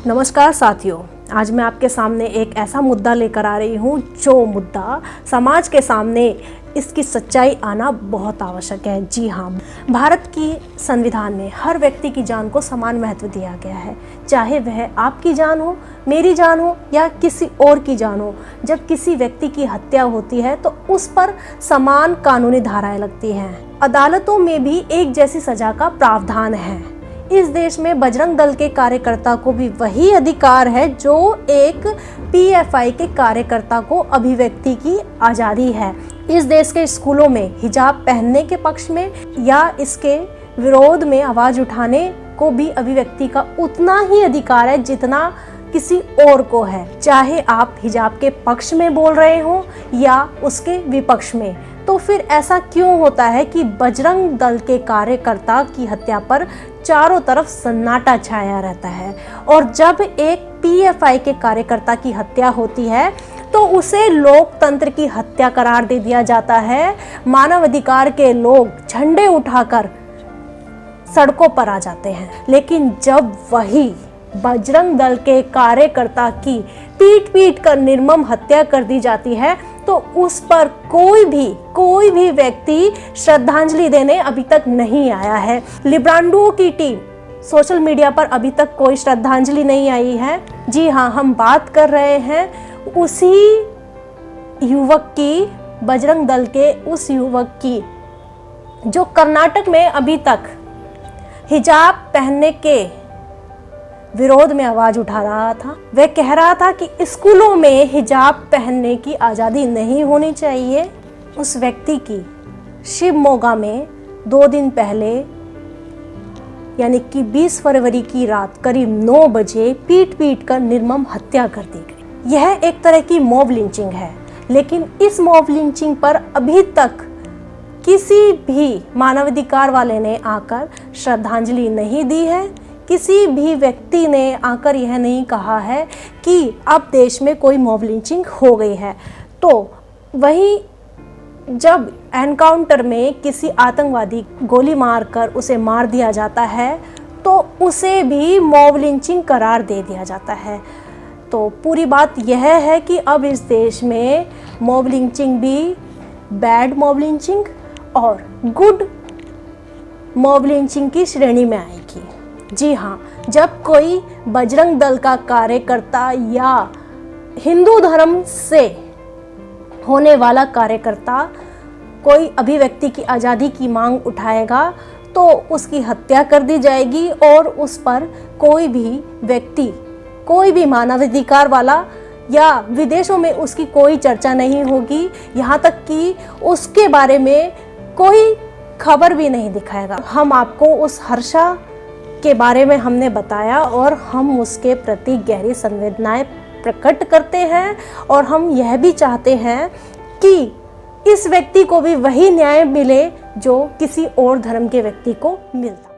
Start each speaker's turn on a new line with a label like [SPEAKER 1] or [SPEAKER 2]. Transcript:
[SPEAKER 1] नमस्कार साथियों, आज मैं आपके सामने एक ऐसा मुद्दा लेकर आ रही हूँ जो मुद्दा समाज के सामने इसकी सच्चाई आना बहुत आवश्यक है। जी हाँ, भारत की संविधान में हर व्यक्ति की जान को समान महत्व दिया गया है, चाहे वह आपकी जान हो, मेरी जान हो या किसी और की जान हो। जब किसी व्यक्ति की हत्या होती है तो उस पर समान कानूनी धाराएं लगती हैं। अदालतों में भी एक जैसी सजा का प्रावधान है। इस देश में बजरंग दल के कार्यकर्ता को भी वही अधिकार है जो एक पीएफआई के कार्यकर्ता को अभिव्यक्ति की आज़ादी है। इस देश के स्कूलों में हिजाब पहनने के पक्ष में या इसके विरोध में आवाज़ उठाने को भी अभिव्यक्ति का उतना ही अधिकार है जितना किसी और को है, चाहे आप हिजाब के पक्ष में बोल रहे हो या उसके विपक्ष में। तो फिर ऐसा क्यों होता है कि बजरंग दल के कार्यकर्ता की हत्या पर चारों तरफ सन्नाटा छाया रहता है और जब एक पीएफआई के कार्यकर्ता की हत्या होती है तो उसे लोकतंत्र की हत्या करार दे दिया जाता है। मानवाधिकार के लोग झंडे उठाकर सड़कों पर आ जाते हैं, लेकिन जब वही बजरंग दल के कार्यकर्ता की पीट कर निर्मम हत्या कर दी जाती है तो उस पर कोई भी व्यक्ति श्रद्धांजलि देने अभी तक नहीं आया है। लिब्रांडो की टीम सोशल मीडिया पर अभी तक कोई श्रद्धांजलि नहीं आई है। जी हाँ, हम बात कर रहे हैं उसी युवक की, बजरंग दल के उस युवक की जो कर्नाटक में अभी तक हिजाब पहनने के विरोध में आवाज उठा रहा था। वह कह रहा था कि स्कूलों में हिजाब पहनने की आज़ादी नहीं होनी चाहिए। उस व्यक्ति की शिवमोगा में 2 दिन पहले यानी कि 20 फरवरी की रात करीब 9 बजे पीट कर निर्मम हत्या कर दी गई। यह एक तरह की मॉब लिंचिंग है, लेकिन इस मॉब लिंचिंग पर अभी तक किसी भी मानवाधिकार वाले ने आकर श्रद्धांजलि नहीं दी है। किसी भी व्यक्ति ने आकर यह नहीं कहा है कि अब देश में कोई मॉब लिंचिंग हो गई है। तो वहीं जब एनकाउंटर में किसी आतंकवादी गोली मारकर उसे मार दिया जाता है तो उसे भी मॉब लिंचिंग करार दे दिया जाता है। तो पूरी बात यह है कि अब इस देश में मॉब लिंचिंग भी बैड मॉब लिंचिंग और गुड मॉब लिंचिंग की श्रेणी में आएगी। जी हाँ, जब कोई बजरंग दल का कार्यकर्ता या हिंदू धर्म से होने वाला कार्यकर्ता कोई अभिव्यक्ति की आज़ादी की मांग उठाएगा तो उसकी हत्या कर दी जाएगी और उस पर कोई भी व्यक्ति, कोई भी मानवाधिकार वाला या विदेशों में उसकी कोई चर्चा नहीं होगी, यहाँ तक कि उसके बारे में कोई खबर भी नहीं दिखाएगा। हम आपको उस हर्षा के बारे में हमने बताया और हम उसके प्रति गहरी संवेदनाएं प्रकट करते हैं और हम यह भी चाहते हैं कि इस व्यक्ति को भी वही न्याय मिले जो किसी और धर्म के व्यक्ति को मिलता।